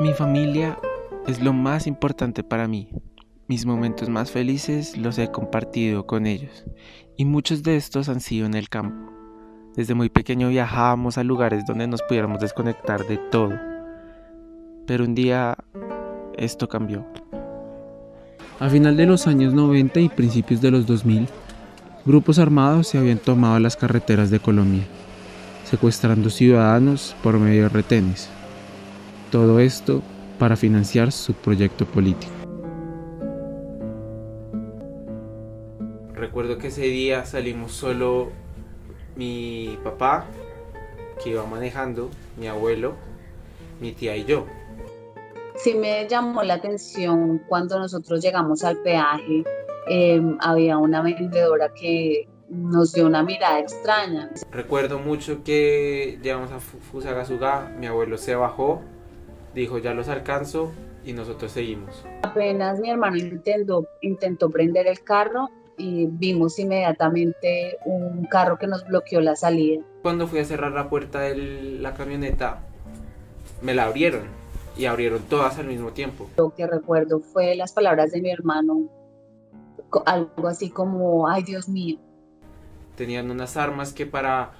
Mi familia es lo más importante para mí. Mis momentos más felices los he compartido con ellos y muchos de estos han sido en el campo. Desde muy pequeño viajábamos a lugares donde nos pudiéramos desconectar de todo. Pero un día esto cambió. A final de los años 90 y principios de los 2000, grupos armados se habían tomado las carreteras de Colombia, secuestrando ciudadanos por medio de retenes. Todo esto para financiar su proyecto político. Recuerdo que ese día salimos solo mi papá, que iba manejando, mi abuelo, mi tía y yo. Sí me llamó la atención cuando nosotros llegamos al peaje, había una vendedora que nos dio una mirada extraña. Recuerdo mucho que llegamos a Fusagasugá, mi abuelo se bajó, dijo ya los alcanzo y nosotros seguimos. Apenas mi hermano intentó prender el carro y vimos inmediatamente un carro que nos bloqueó la salida. Cuando fui a cerrar la puerta de la camioneta, me la abrieron y abrieron todas al mismo tiempo. Lo que recuerdo fue las palabras de mi hermano, algo así como, ay Dios mío. Tenían unas armas que para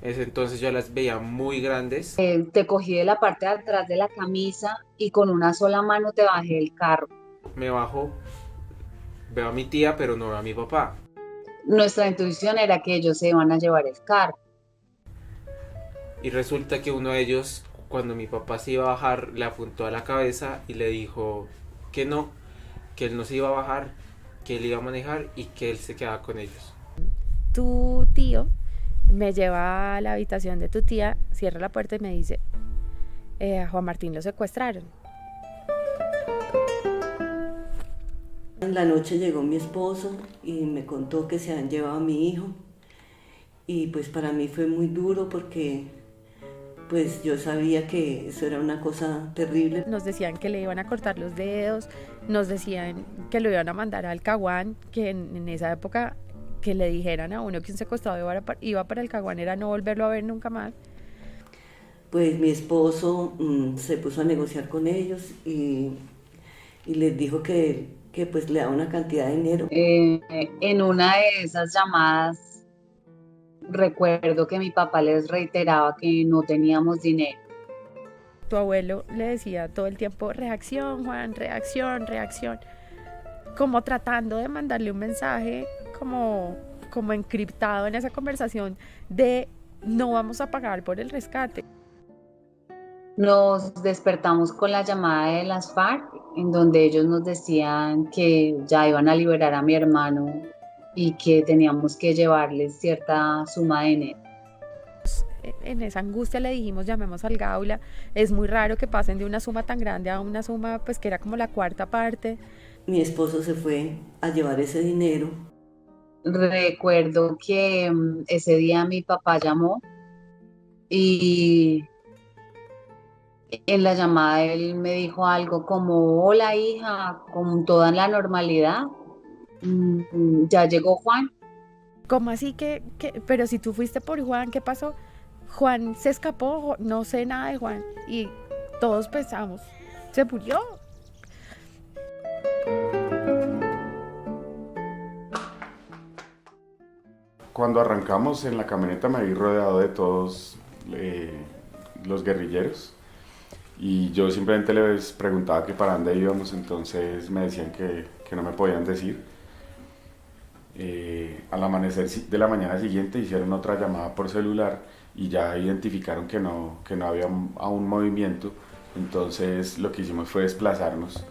ese entonces yo las veía muy grandes. Te cogí de la parte de atrás de la camisa y con una sola mano te bajé del carro. Me bajo, veo a mi tía, pero no veo a mi papá. Nuestra intuición era que ellos se iban a llevar el carro. Y resulta que uno de ellos, cuando mi papá se iba a bajar, le apuntó a la cabeza y le dijo que no, que él no se iba a bajar, que él iba a manejar y que él se quedaba con ellos. Tu tío me lleva a la habitación de tu tía, cierra la puerta y me dice, a Juan Martín lo secuestraron. En la noche llegó mi esposo y me contó que se han llevado a mi hijo y pues para mí fue muy duro porque pues yo sabía que eso era una cosa terrible. Nos decían que le iban a cortar los dedos, nos decían que lo iban a mandar al Caguán, que en esa época que le dijeran a uno que un secuestrado iba para el Caguán era no volverlo a ver nunca más. Pues mi esposo se puso a negociar con ellos y les dijo que pues le daba una cantidad de dinero. En una de esas llamadas recuerdo que mi papá les reiteraba que no teníamos dinero. Tu abuelo le decía todo el tiempo, reacción, Juan, reacción, reacción, como tratando de mandarle un mensaje como encriptado en esa conversación de no vamos a pagar por el rescate. Nos despertamos con la llamada de las FARC, en donde ellos nos decían que ya iban a liberar a mi hermano y que teníamos que llevarles cierta suma de dinero. En esa angustia le dijimos llamemos al Gaula, es muy raro que pasen de una suma tan grande a una suma pues que era como la cuarta parte. Mi esposo se fue a llevar ese dinero. Recuerdo que ese día mi papá llamó y en la llamada él me dijo algo como, hola hija, con toda la normalidad, ya llegó Juan. ¿Cómo así pero si tú fuiste por Juan, qué pasó? Juan se escapó, no sé nada de Juan y todos pensamos, se murió. Cuando arrancamos en la camioneta me vi rodeado de todos los guerrilleros y yo simplemente les preguntaba que para dónde íbamos, entonces me decían que no me podían decir. Al amanecer de la mañana siguiente hicieron otra llamada por celular y ya identificaron que no había aún movimiento, entonces lo que hicimos fue desplazarnos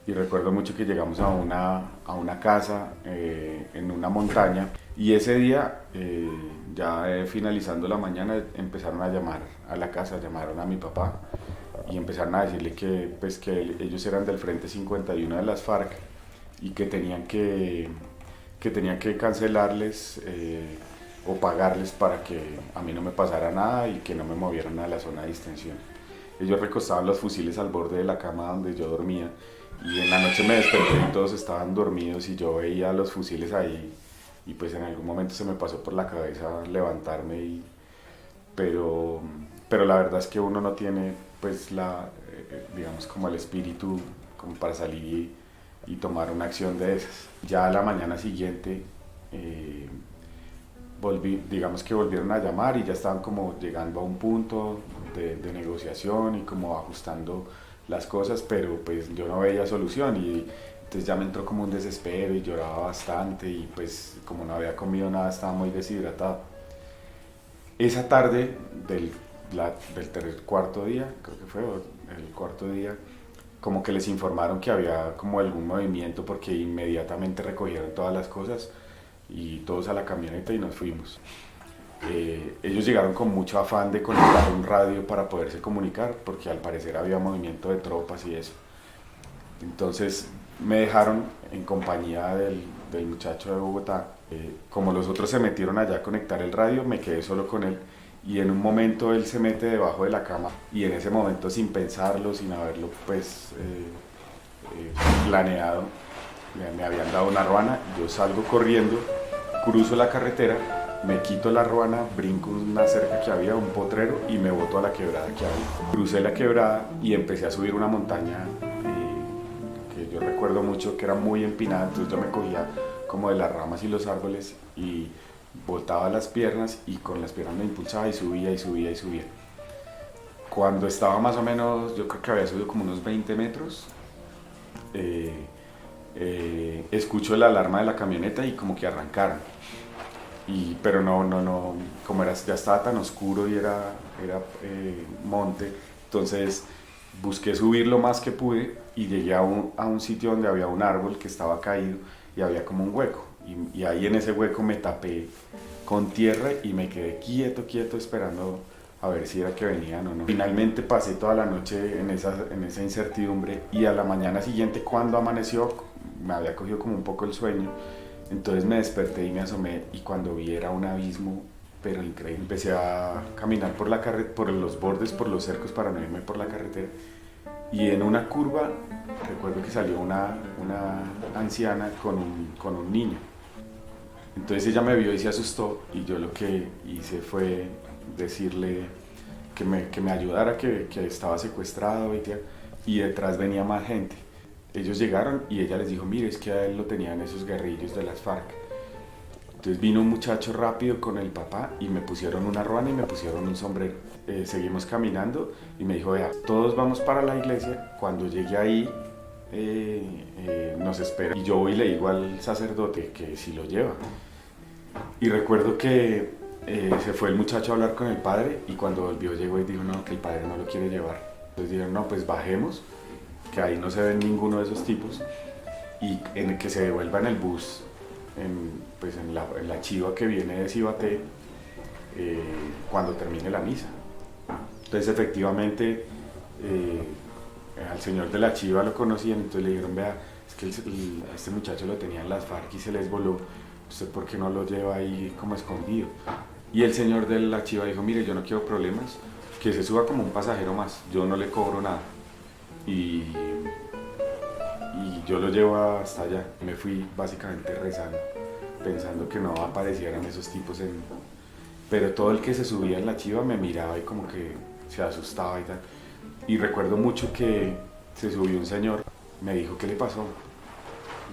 y recuerdo mucho que llegamos a una casa en una montaña y ese día, finalizando la mañana, empezaron a llamar a la casa, llamaron a mi papá y empezaron a decirle que ellos eran del Frente 51 de las FARC y que tenían que cancelarles o pagarles para que a mí no me pasara nada y que no me movieran a la zona de distensión. Ellos recostaban los fusiles al borde de la cama donde yo dormía y en la noche me desperté y todos estaban dormidos y yo veía los fusiles ahí y pues en algún momento se me pasó por la cabeza levantarme pero la verdad es que uno no tiene pues digamos, como el espíritu como para salir y tomar una acción de esas. Ya a la mañana siguiente, digamos que volvieron a llamar y ya estaban como llegando a un punto de negociación y como ajustando las cosas, pero pues yo no veía solución y entonces ya me entró como un desespero y lloraba bastante y pues como no había comido nada estaba muy deshidratado. Esa tarde del cuarto día, creo que fue el cuarto día, como que les informaron que había como algún movimiento porque inmediatamente recogieron todas las cosas y todos a la camioneta y nos fuimos. Ellos llegaron con mucho afán de conectar un radio para poderse comunicar porque al parecer había movimiento de tropas y eso. Entonces me dejaron en compañía del muchacho de Bogotá. Como los otros se metieron allá a conectar el radio, me quedé solo con él y en un momento él se mete debajo de la cama y en ese momento, sin pensarlo, sin haberlo pues planeado, me habían dado una ruana. Yo salgo corriendo, cruzo la carretera, me quito la ruana, brinco una cerca que había, un potrero, y me boto a la quebrada que había. Crucé la quebrada y empecé a subir una montaña que yo recuerdo mucho que era muy empinada, entonces yo me cogía como de las ramas y los árboles y botaba las piernas y con las piernas me impulsaba y subía y subía y subía. Cuando estaba más o menos, yo creo que había subido como unos 20 metros, escucho la alarma de la camioneta y como que arrancaron. Pero no, como ya estaba tan oscuro y era monte, entonces busqué subir lo más que pude y llegué a un sitio donde había un árbol que estaba caído y había como un hueco. Y ahí en ese hueco me tapé con tierra y me quedé quieto esperando a ver si era que venían o no. Finalmente pasé toda la noche en esa incertidumbre y a la mañana siguiente cuando amaneció me había cogido como un poco el sueño. Entonces me desperté y me asomé y cuando vi era un abismo, pero increíble. Empecé a caminar por los bordes, por los cercos para no irme por la carretera. Y en una curva recuerdo que salió una anciana con un niño. Entonces ella me vio y se asustó y yo lo que hice fue decirle que me ayudara, que estaba secuestrado y detrás venía más gente. Ellos llegaron y ella les dijo, mire, es que a él lo tenían esos guerrillos de las FARC. Entonces vino un muchacho rápido con el papá y me pusieron una ruana y me pusieron un sombrero. Seguimos caminando y me dijo, vea, todos vamos para la iglesia, cuando llegue ahí nos espera. Y yo voy y le digo al sacerdote que si lo lleva. Y recuerdo que se fue el muchacho a hablar con el padre y cuando volvió llegó y dijo, no, que el padre no lo quiere llevar. Entonces dijeron, no, pues bajemos, que ahí no se ven ninguno de esos tipos y en el que se devuelva en el bus, en la chiva que viene de Cibaté cuando termine la misa. Entonces efectivamente al señor de la chiva lo conocían, entonces le dijeron, vea, es que a este muchacho lo tenían las FARC y se les voló, ¿usted por qué no lo lleva ahí como escondido? Y el señor de la chiva dijo, mire, yo no quiero problemas, que se suba como un pasajero más, yo no le cobro nada. Y yo lo llevo hasta allá. Me fui básicamente rezando, pensando que no aparecieran esos tipos pero todo el que se subía en la chiva me miraba y como que se asustaba y tal. Y recuerdo mucho que se subió un señor, me dijo, ¿qué le pasó?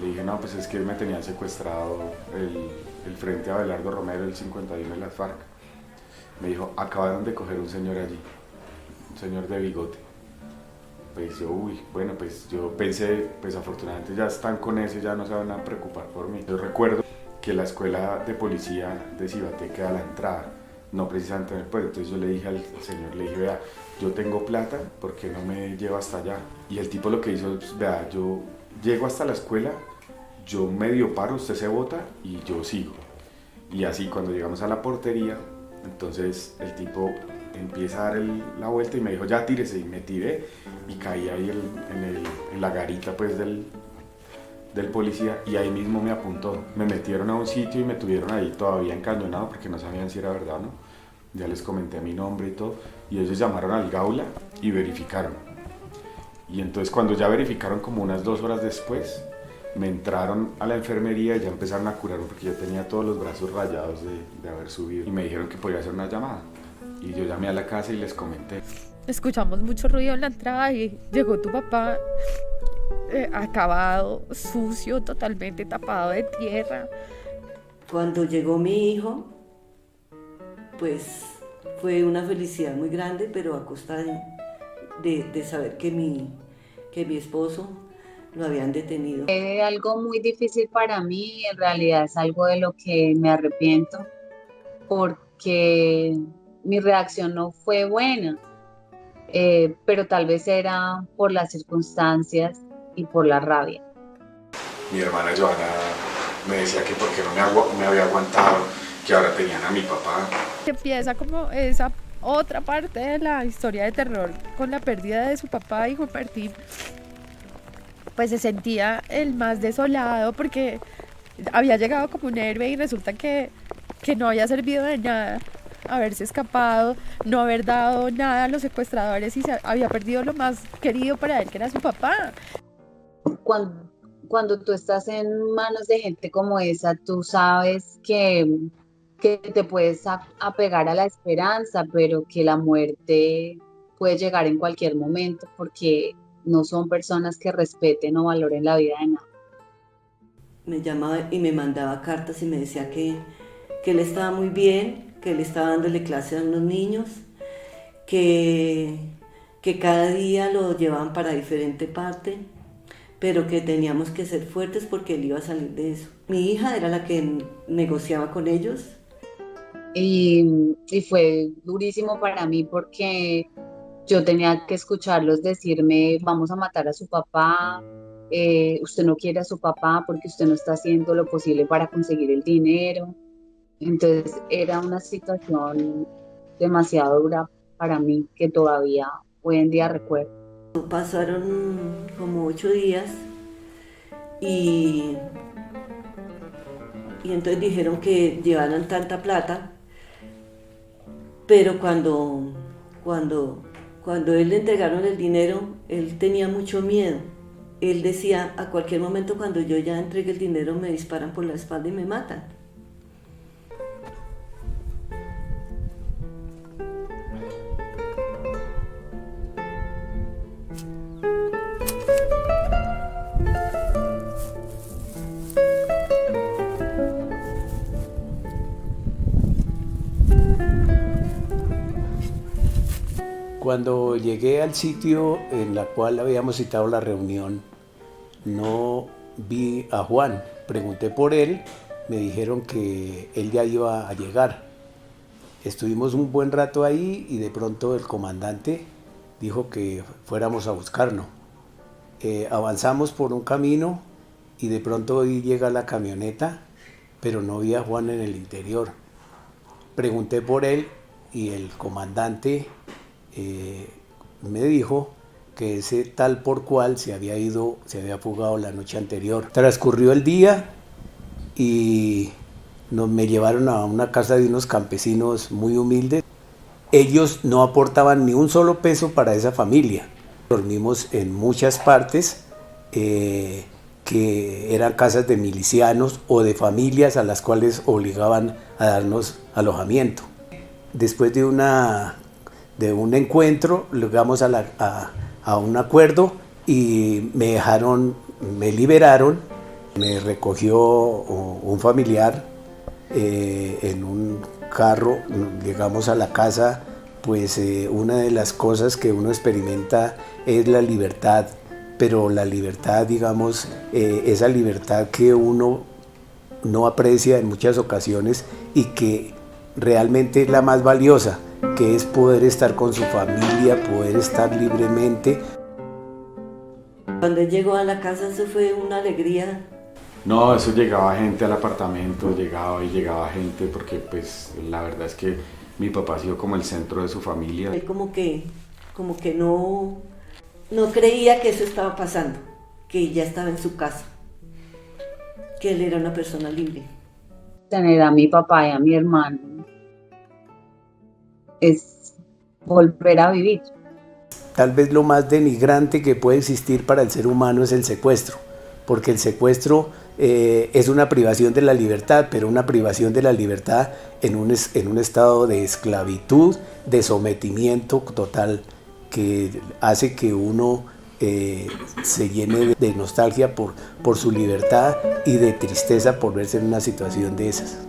Le dije, no, pues es que me tenían secuestrado el Frente Abelardo Romero, el 51 de las FARC. Me dijo, acabaron de coger un señor allí, un señor de bigote. Pues yo, bueno, pues yo pensé, pues afortunadamente ya están con ese, ya no se van a preocupar por mí. Yo recuerdo que la escuela de policía de Cibaté queda a la entrada, no precisamente en el pueblo. Entonces yo le dije al señor, le dije, vea, yo tengo plata, ¿por qué no me lleva hasta allá? Y el tipo lo que hizo, pues, vea, yo llego hasta la escuela, yo medio paro, usted se bota y yo sigo. Y así cuando llegamos a la portería, entonces el tipo empieza a dar la vuelta y me dijo, ya tírese, y me tiré y caí ahí en la garita pues del policía y ahí mismo me apuntó. Me metieron a un sitio y me tuvieron ahí todavía encañonado porque no sabían si era verdad o no. Ya les comenté mi nombre y todo y ellos llamaron al Gaula y verificaron. Y entonces cuando ya verificaron como unas 2 horas después, me entraron a la enfermería y ya empezaron a curarme porque yo tenía todos los brazos rayados de haber subido y me dijeron que podía hacer una llamada. Y yo llamé a la casa y les comenté. escuchamos mucho ruido en la entrada y llegó tu papá acabado, sucio, totalmente tapado de tierra. Cuando llegó mi hijo, pues fue una felicidad muy grande, pero a costa de saber que mi esposo lo habían detenido. Fue algo muy difícil para mí, en realidad es algo de lo que me arrepiento, porque mi reacción no fue buena, pero tal vez era por las circunstancias y por la rabia. Mi hermana Joana me decía que porque no me había aguantado, que ahora tenían a mi papá. Empieza como esa otra parte de la historia de terror con la pérdida de su papá, y Juan Martín pues se sentía el más desolado porque había llegado como un héroe y resulta que no había servido de nada haberse escapado, no haber dado nada a los secuestradores y se había perdido lo más querido para él, que era su papá. Cuando tú estás en manos de gente como esa, tú sabes que te puedes apegar a la esperanza, pero que la muerte puede llegar en cualquier momento porque no son personas que respeten o valoren la vida de nadie. Me llamaba y me mandaba cartas y me decía que él estaba muy bien, que él estaba dándole clase a unos niños, que cada día lo llevaban para diferente parte, pero que teníamos que ser fuertes porque él iba a salir de eso. Mi hija era la que negociaba con ellos. Y fue durísimo para mí porque yo tenía que escucharlos decirme, vamos a matar a su papá, usted no quiere a su papá porque usted no está haciendo lo posible para conseguir el dinero. Entonces era una situación demasiado dura para mí que todavía hoy en día recuerdo. Pasaron como 8 días y entonces dijeron que llevaran tanta plata, pero cuando él le entregaron el dinero, él tenía mucho miedo. Él decía, a cualquier momento cuando yo ya entregue el dinero me disparan por la espalda y me matan. Cuando llegué al sitio en la cual habíamos citado la reunión, no vi a Juan. Pregunté por él, me dijeron que él ya iba a llegar. Estuvimos un buen rato ahí y de pronto el comandante dijo que fuéramos a buscarlo. Avanzamos por un camino y de pronto ahí llega la camioneta, pero no vi a Juan en el interior. Pregunté por él y el comandante me dijo que ese tal por cual se había fugado la noche anterior. Transcurrió el día y me llevaron a una casa de unos campesinos muy humildes. Ellos no aportaban ni un solo peso para esa familia. Dormimos en muchas partes que eran casas de milicianos o de familias a las cuales obligaban a darnos alojamiento. Después de un encuentro, llegamos a un acuerdo y me liberaron. Me recogió un familiar en un carro, llegamos a la casa. Pues una de las cosas que uno experimenta es la libertad, pero la libertad, digamos, esa libertad que uno no aprecia en muchas ocasiones y que realmente es la más valiosa, que es poder estar con su familia, poder estar libremente. Cuando llegó a la casa, eso fue una alegría. No, eso llegaba gente al apartamento, llegaba gente, porque pues la verdad es que mi papá ha sido como el centro de su familia. Él como que no creía que eso estaba pasando, que ya estaba en su casa, que él era una persona libre. Tener a mi papá y a mi hermano es volver a vivir. Tal vez lo más denigrante que puede existir para el ser humano es el secuestro, porque el secuestro es una privación de la libertad, pero una privación de la libertad en un estado de esclavitud, de sometimiento total. que hace que uno se llene de nostalgia por su libertad y de tristeza por verse en una situación de esas.